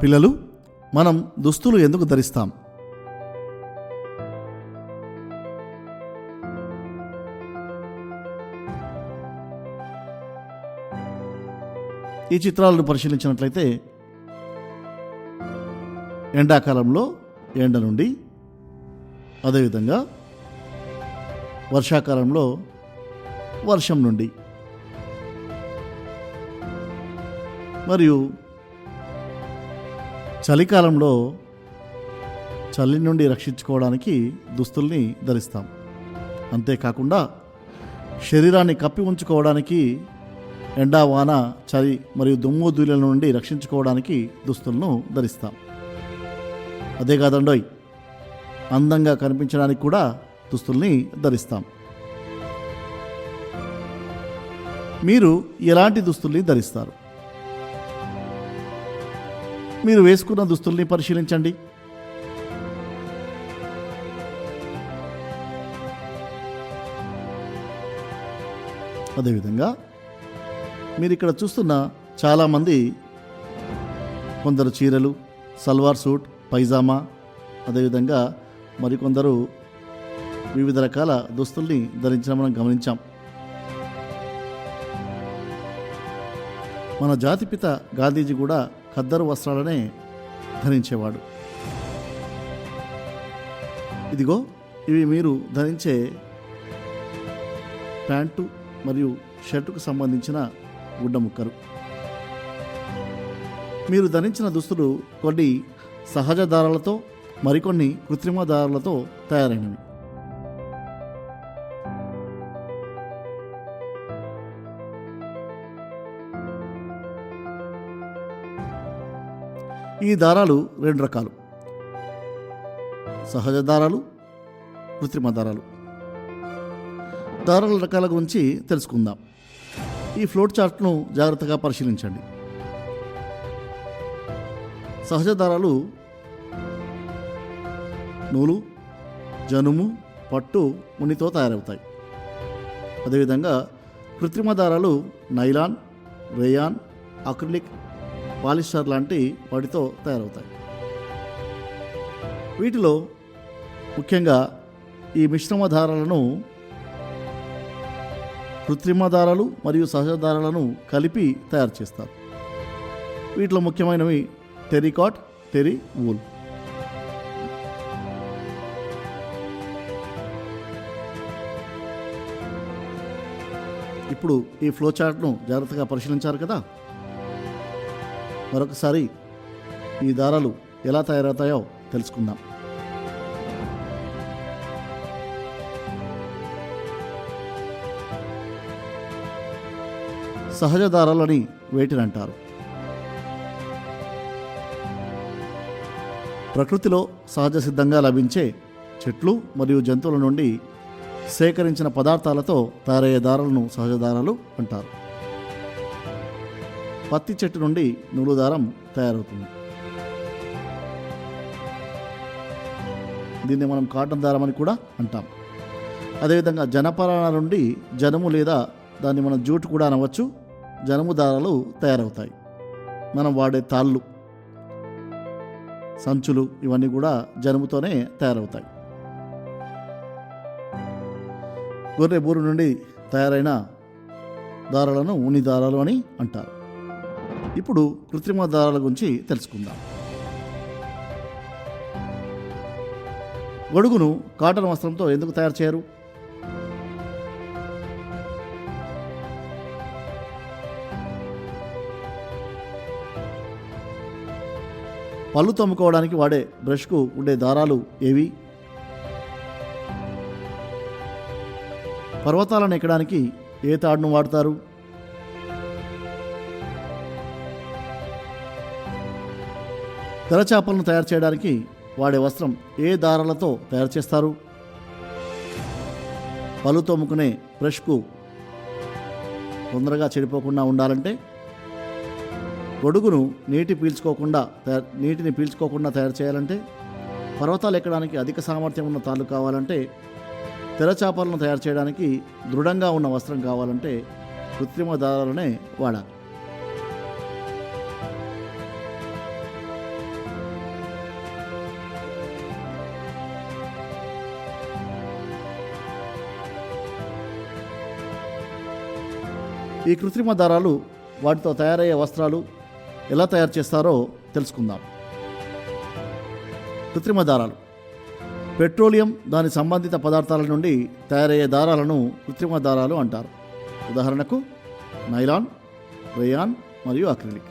పిల్లలు, మనం దుస్తులు ఎందుకు ధరిస్తాం? ఈ చిత్రాలను పరిశీలించినట్లయితే ఎండాకాలంలో ఎండ నుండి, అదేవిధంగా వర్షాకాలంలో వర్షం నుండి, మరియు చలికాలంలో చలి నుండి రక్షించుకోవడానికి దుస్తుల్ని ధరిస్తాం. అంతేకాకుండా శరీరాన్ని కప్పి ఉంచుకోవడానికి ఎండా, వాన, చలి మరియు దుమ్ము ధూళిల నుండి రక్షించుకోవడానికి దుస్తులను ధరిస్తాం. అదే కాదండోయ్, అందంగా కనిపించడానికి కూడా దుస్తుల్ని ధరిస్తాం. మీరు ఎలాంటి దుస్తుల్ని ధరిస్తారు? మీరు వేసుకున్న దుస్తుల్ని పరిశీలించండి. అదేవిధంగా మీరు ఇక్కడ చూస్తున్న చాలామంది కొందరు చీరలు, సల్వార్ సూట్, పైజామా, అదేవిధంగా మరికొందరు వివిధ రకాల దుస్తుల్ని ధరించడం మనం గమనించాం. మన జాతిపిత గాంధీజీ కూడా ఖద్దరు వస్త్రాలనే ధరించేవాడు. ఇదిగో ఇవి మీరు ధరించే ప్యాంటు మరియు షర్టుకు సంబంధించిన గుడ్డ ముక్కలు. మీరు ధరించిన దుస్తులు కొన్ని సహజ దారాలతో, మరికొన్ని కృత్రిమ దారాలతో తయారైనవి. ఈ దారాలు రెండు రకాలు: సహజ దారాలు, కృత్రిమ దారాలు. దారాల రకాల గురించి తెలుసుకుందాం. ఈ ఫ్లోట్ చార్ట్ను జాగ్రత్తగా పరిశీలించండి. సహజ దారాలు నూలు, జనుము, పట్టు, ఉన్నితో తయారవుతాయి. అదేవిధంగా కృత్రిమ దారాలు నైలాన్, రేయాన్, అక్రిలిక్, పాలిస్టర్ లాంటి వాటితో తయారవుతాయి. వీటిలో ముఖ్యంగా ఈ మిశ్రమ దారాలను, కృత్రిమ దారాలు మరియు సహజ దారాలను కలిపి తయారు చేస్తారు. వీటిలో ముఖ్యమైనవి టెరికాట్, టెరి, వూల్. ఇప్పుడు ఈ ఫ్లో చార్ట్ను జాగ్రత్తగా పరిశీలించారు కదా. మరొకసారి ఈ దారాలు ఎలా తయారవుతాయో తెలుసుకుందాం. సహజ దారాలని వేటిని అంటారు? ప్రకృతిలో సహజ సిద్ధంగా లభించే చెట్లు మరియు జంతువుల నుండి సేకరించిన పదార్థాలతో తయారయ్యే దారాలను సహజ దారాలు అంటారు. పత్తి చెట్టు నుండి నూలు దారం తయారవుతుంది. దీన్ని మనం కాటన్ దారం అని కూడా అంటాం. అదేవిధంగా జనపరాల నుండి జనుము లేదా దాన్ని మనం జూట్ కూడా అనవచ్చు, జనుము దారాలు తయారవుతాయి. మనం వాడే తాళ్ళు, సంచులు ఇవన్నీ కూడా జనుముతోనే తయారవుతాయి. గొర్రె బూరు నుండి తయారైన దారాలను ఉన్ని దారాలు అని అంటారు. ఇప్పుడు కృత్రిమ దారాల గురించి తెలుసుకుందాం. గొడుగును కాటన్ వస్త్రంతో ఎందుకు తయారు చేయరు? పళ్ళు తోముకోవడానికి వాడే బ్రష్కు ఉండే దారాలు ఏవి? పర్వతాలను ఎక్కడానికి ఏ తాడును వాడతారు? తెరచాపలను తయారు చేయడానికి వాడే వస్త్రం ఏ దారాలతో తయారు చేస్తారు? పళ్ళు తోముకునే బ్రష్కు తొందరగా చెడిపోకుండా ఉండాలంటే, గొడుగును నీటిని పీల్చుకోకుండా తయారు చేయాలంటే, పర్వతాలు ఎక్కడానికి అధిక సామర్థ్యం ఉన్న తాళ్ళు కావాలంటే, తెరచాపలను తయారు చేయడానికి దృఢంగా ఉన్న వస్త్రం కావాలంటే కృత్రిమ దారాలనే వాడాలి. ఈ కృత్రిమ దారాలు వాటితో తయారయ్యే వస్త్రాలు ఎలా తయారు చేస్తారో తెలుసుకుందాం. కృత్రిమ దారాలు పెట్రోలియం దాని సంబంధిత పదార్థాల నుండి తయారయ్యే దారాలను కృత్రిమ దారాలు అంటారు. ఉదాహరణకు నైలాన్, రేయాన్ మరియు అక్రిలిక్.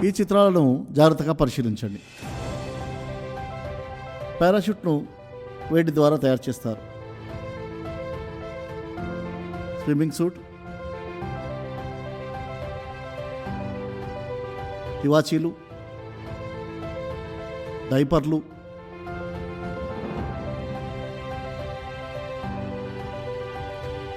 ఈ చిత్రాలను జాగ్రత్తగా పరిశీలించండి. పారాషూట్ను వేడి ద్వారా తయారు చేస్తారు. స్విమ్మింగ్ సూట్, తివాచీలు, డైపర్లు,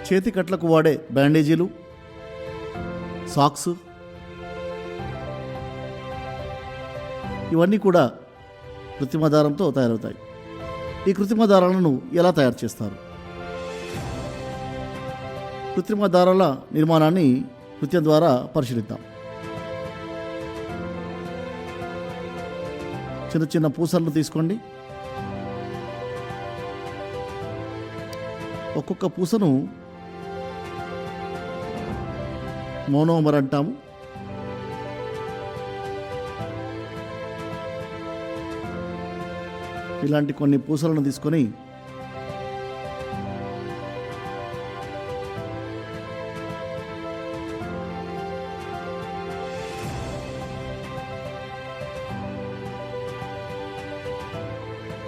చేతి కట్లకు వాడే బ్యాండేజీలు, సాక్స్, ఇవన్నీ కూడా కృత్రిమ దారంతో తయారవుతాయి. ఈ కృత్రిమ దారాలను ఎలా తయారు చేస్తారు? కృత్రిమ దారాల నిర్మాణాన్ని కృత్యం ద్వారా పరిశీలిద్దాం. చిన్న చిన్న పూసలను తీసుకోండి. ఒక్కొక్క పూసను మోనోమర్ అంటాము. ఇలాంటి కొన్ని పూసలను తీసుకొని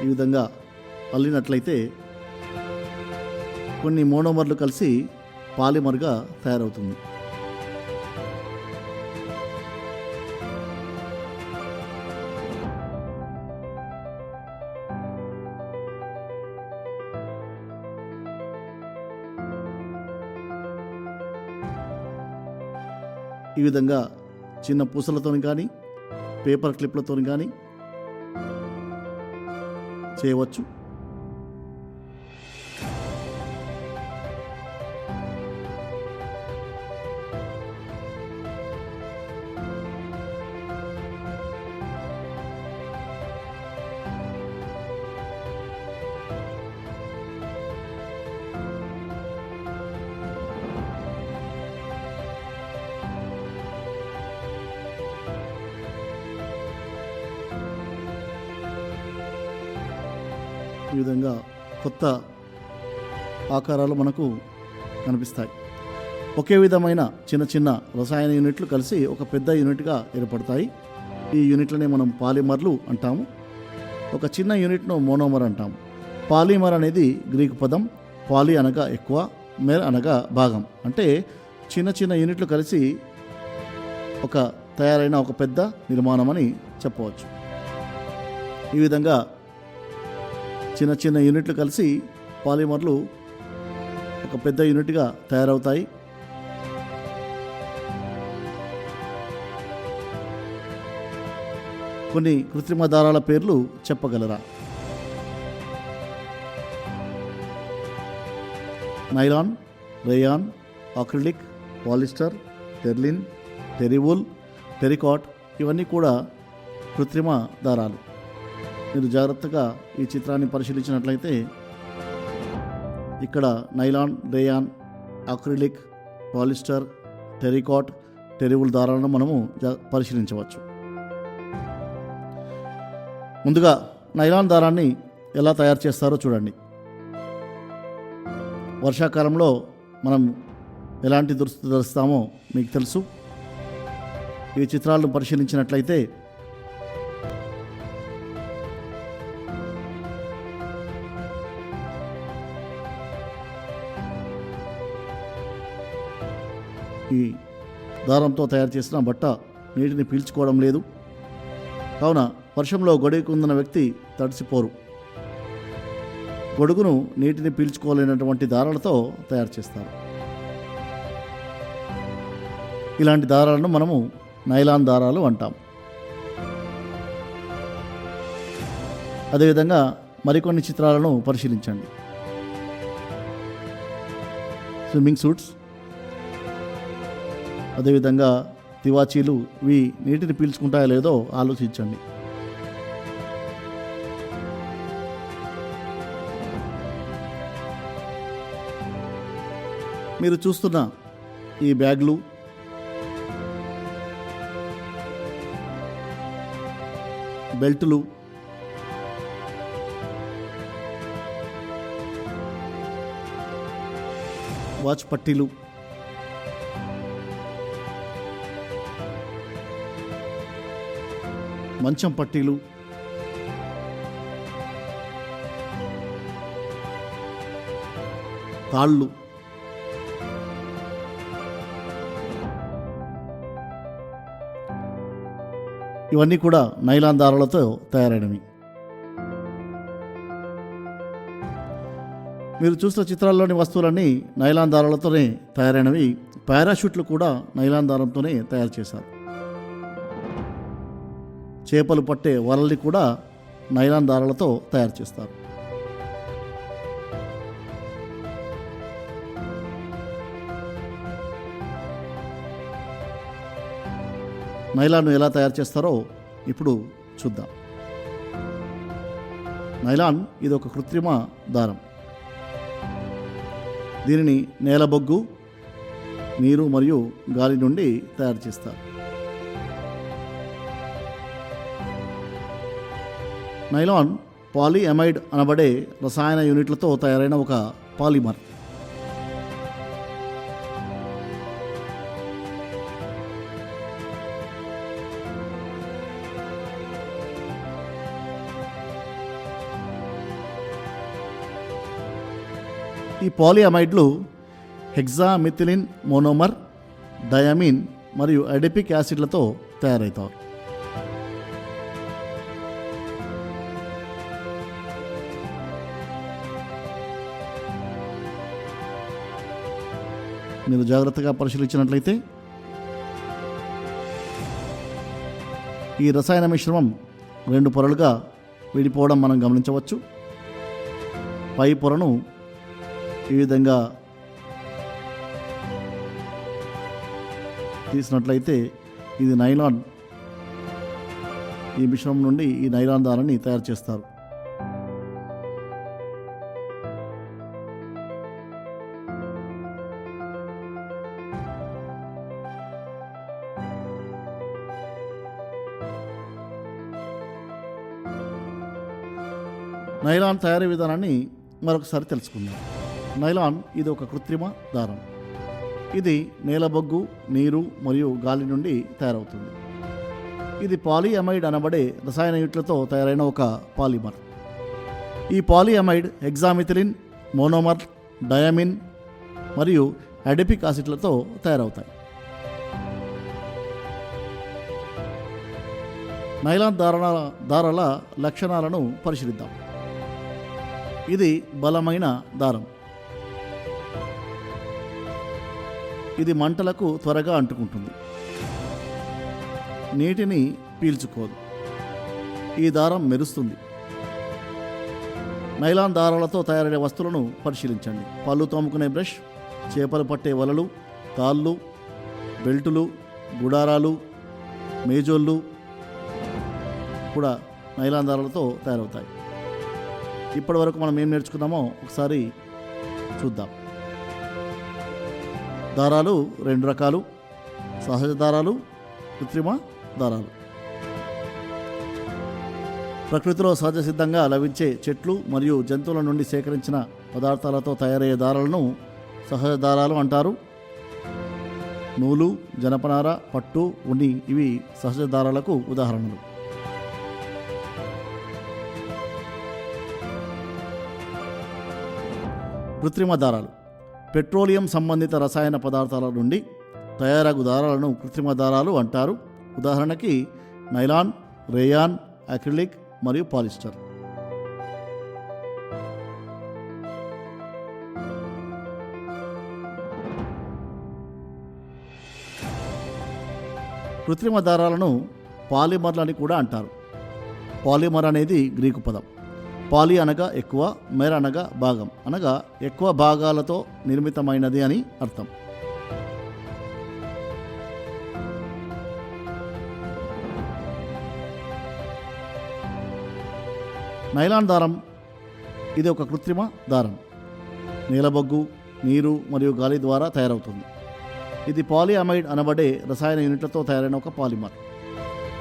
ఈ విధంగా అల్లినట్లయితే కొన్ని మోనోమర్లు కలిసి పాలిమర్గా తయారవుతుంది. ఈ విధంగా చిన్న పూసలతో కానీ పేపర్ క్లిప్లతో కానీ చేయవచ్చు. ఈ విధంగా కొత్త ఆకారాలు మనకు కనిపిస్తాయి. ఒకే విధమైన చిన్న చిన్న రసాయన యూనిట్లు కలిసి ఒక పెద్ద యూనిట్గా ఏర్పడతాయి. ఈ యూనిట్లనే మనం పాలిమర్లు అంటాము. ఒక చిన్న యూనిట్ను మోనోమర్ అంటాము. పాలిమర్ అనేది గ్రీకు పదం. పాలి అనగా ఎక్కువ, మెర్ అనగా భాగం. అంటే చిన్న చిన్న యూనిట్లు కలిసి తయారైన ఒక పెద్ద నిర్మాణం అని చెప్పవచ్చు. ఈ విధంగా చిన్న చిన్న యూనిట్లు కలిసి పాలిమర్లు ఒక పెద్ద యూనిట్గా తయారవుతాయి. కొన్ని కృత్రిమ దారాల పేర్లు చెప్పగలరా? Nylon, rayon, acrylic, polyester, terylene, terrywool, terrycot ఇవన్నీ కూడా కృత్రిమ దారాలు. మీరు జాగ్రత్తగా ఈ చిత్రాన్ని పరిశీలించినట్లయితే ఇక్కడ nylon, rayon, acrylic, polyester, terrycot, terrywool దారాలను మనము పరిశీలించవచ్చు. ముందుగా నైలాన్ దారాన్ని ఎలా తయారు చేస్తారో చూడండి. వర్షాకాలంలో మనం ఎలాంటి దుస్తులు ధరిస్తామో మీకు తెలుసు. ఈ చిత్రాలను పరిశీలించినట్లయితే ఈ దారంతో తయారు చేసిన బట్ట నీటిని పీల్చుకోవడం లేదు. కావున వర్షంలో గొడుగుకుందిన వ్యక్తి తడిసిపోరు. గొడుగును నీటిని పీల్చుకోలేనటువంటి దారాలతో తయారు చేస్తారు. ఇలాంటి దారాలను మనము నైలాన్ దారాలు అంటాం. అదేవిధంగా మరికొన్ని చిత్రాలను పరిశీలించండి. స్విమ్మింగ్ సూట్స్, అదేవిధంగా తివాచీలు. ఇవి నీటిని పీల్చుకుంటాయో లేదో ఆలోచించండి. మీరు చూస్తున్న ఈ బ్యాగ్లు, బెల్టులు, వాచ్ పట్టీలు, మంచం పట్టీలు, తాళ్ళు, ఇవన్నీ కూడా నైలాన్ దారాలతో తయారైనవి. మీరు చూసిన చిత్రాల్లోని వస్తువులన్నీ నైలాన్ దారాలతోనే తయారైనవి. పారాషూట్లు కూడా నైలాన్ దారంతోనే తయారు చేశారు. చేపలు పట్టే వలల్ని కూడా నైలాన్ దారాలతో తయారు చేస్తారు. నైలాన్ను ఎలా తయారు చేస్తారో ఇప్పుడు చూద్దాం. నైలాన్ ఇది ఒక కృత్రిమ దారం. దీనిని నేలబొగ్గు, నీరు మరియు గాలి నుండి తయారు చేస్తారు. నైలాన్ పాలిఅమైడ్ అనబడే రసాయన యూనిట్లతో తయారైన ఒక పాలిమర్. ఈ పాలిఅమైడ్లు హెక్సామిథిలిన్ మోనోమర్, డయామిన్ మరియు అడిపిక్ యాసిడ్లతో తయారవుతారు. మీరు జాగ్రత్తగా పరిశీలించినట్లయితే ఈ రసాయన మిశ్రమం 2 పొరలుగా విడిపోవడం మనం గమనించవచ్చు. పై పొరను ఈ విధంగా తీసినట్లయితే ఇది నైలాన్. ఈ మిశ్రమం నుండి ఈ నైలాన్ దారాన్ని తయారు చేస్తారు. నైలాన్ తయారీ విధానాన్ని మరొకసారి తెలుసుకుందాం. నైలాన్ ఇది ఒక కృత్రిమ దారం. ఇది నేలబొగ్గు, నీరు మరియు గాలి నుండి తయారవుతుంది. ఇది పాలిఅమైడ్ అనబడే రసాయన యూనిట్లతో తయారైన ఒక పాలిమర్. ఈ పాలిఅమైడ్ హెక్సామిథిలిన్ మోనోమర్, డయామిన్ మరియు అడిపిక్ యాసిడ్లతో తయారవుతాయి. నైలాన్ దారాల లక్షణాలను పరిశీలిద్దాం. ఇది బలమైన దారం. ఇది మంటలకు త్వరగా అంటుకుంటుంది. నీటిని పీల్చుకోదు. ఈ దారం మెరుస్తుంది. నైలాన్ దారాలతో తయారైన వస్తువులను పరిశీలించండి. పళ్ళు తోముకునే బ్రష్, చేపలు పట్టే వలలు, తాళ్ళు, బెల్టులు, గుడారాలు, మేజోళ్ళు కూడా నైలాన్ దారాలతో తయారవుతాయి. ఇప్పటి వరకు మనం ఏం నేర్చుకున్నామో ఒకసారి చూద్దాం. దారాలు 2 రకాలు: సహజ దారాలు, కృత్రిమ దారాలు. ప్రకృతిలో సహజ సిద్ధంగా లభించే చెట్లు మరియు జంతువుల నుండి సేకరించిన పదార్థాలతో తయారయ్యే దారాలను సహజ దారాలు అంటారు. నూలు, జనపనార, పట్టు, ఉన్ని ఇవి సహజ దారాలకు ఉదాహరణలు. కృత్రిమ దారాలు పెట్రోలియం సంబంధిత రసాయన పదార్థాల నుండి తయారగు దారాలను కృత్రిమ దారాలు అంటారు. ఉదాహరణకి నైలాన్, రేయాన్, అక్రిలిక్ మరియు పాలిస్టర్. కృత్రిమ దారాలను పాలిమర్లని కూడా అంటారు. పాలిమర్ అనేది గ్రీకు పదం. పాలి అనగా ఎక్కువ, మెర్ అనగా భాగం, అనగా ఎక్కువ భాగాలతో నిర్మితమైనది అని అర్థం. నైలాన్ దారం ఇది ఒక కృత్రిమ దారం. నీలబొగ్గు, నీరు మరియు గాలి ద్వారా తయారవుతుంది. ఇది పాలిఅమైడ్ అనబడే రసాయన యూనిట్లతో తయారైన ఒక పాలిమర్.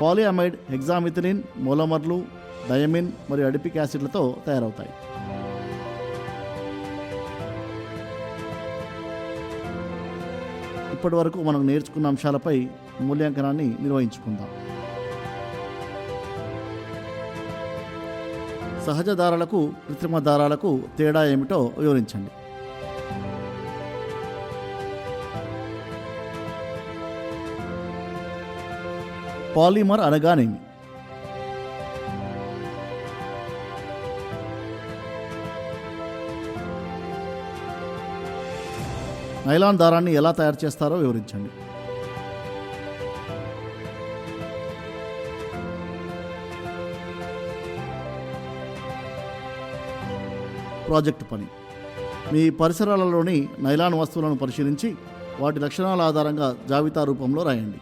పాలిఅమైడ్ హెక్సామిథిలిన్ మోనోమర్లు, డయమిన్ మరియు అడిపిక్ యాసిడ్లతో తయారవుతాయి. ఇప్పటి వరకు మనం నేర్చుకున్న అంశాలపై మూల్యాంకనాన్ని నిర్వహించుకుందాం. సహజ దారాలకు కృత్రిమ దారాలకు తేడా ఏమిటో వివరించండి. పాలిమర్ అనగానేమి? నైలాన్ దారాన్ని ఎలా తయారు చేస్తారో వివరించండి. ప్రాజెక్టు పని. మీ పరిసరాలలోని నైలాన్ వస్తువులను పరిశీలించి వాటి లక్షణాల ఆధారంగా జాబితా రూపంలో రాయండి.